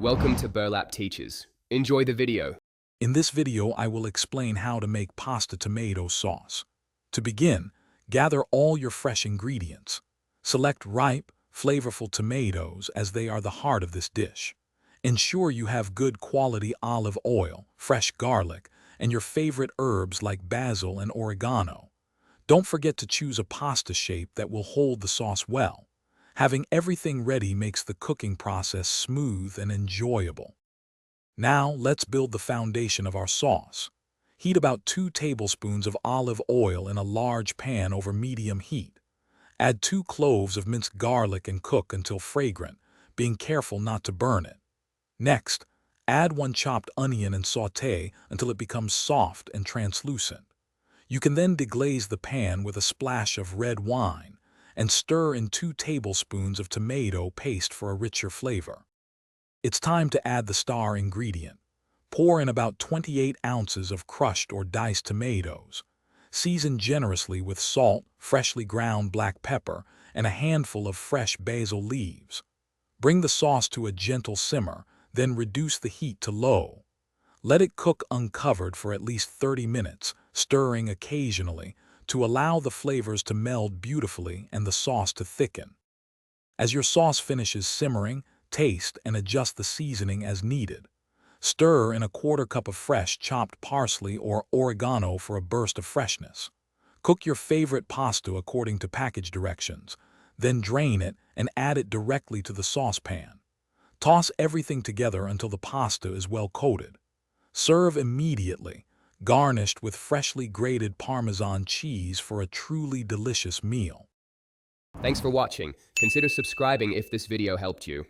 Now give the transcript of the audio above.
Welcome to Burlap Teachers. Enjoy the video. In this video, I will explain how to make pasta tomato sauce. To begin, gather all your fresh ingredients. Select ripe, flavorful tomatoes as they are the heart of this dish. Ensure you have good quality olive oil, fresh garlic, and your favorite herbs like basil and oregano. Don't forget to choose a pasta shape that will hold the sauce well. Having everything ready makes the cooking process smooth and enjoyable. Now, let's build the foundation of our sauce. Heat about 2 tablespoons of olive oil in a large pan over medium heat. Add 2 cloves of minced garlic and cook until fragrant, being careful not to burn it. Next, add 1 chopped onion and sauté until it becomes soft and translucent. You can then deglaze the pan with a splash of red wine and stir in 2 tablespoons of tomato paste for a richer flavor. It's time to add the star ingredient. Pour in about 28 ounces of crushed or diced tomatoes. Season generously with salt, freshly ground black pepper, and a handful of fresh basil leaves. Bring the sauce to a gentle simmer, then reduce the heat to low. Let it cook uncovered for at least 30 minutes, stirring occasionally to allow the flavors to meld beautifully and the sauce to thicken. As your sauce finishes simmering, taste and adjust the seasoning as needed. Stir in a 1/4 cup of fresh chopped parsley or oregano for a burst of freshness. Cook your favorite pasta according to package directions, then drain it and add it directly to the saucepan. Toss everything together until the pasta is well coated. Serve immediately, garnished with freshly grated Parmesan cheese for a truly delicious meal. Thanks for watching. Consider subscribing if this video helped you.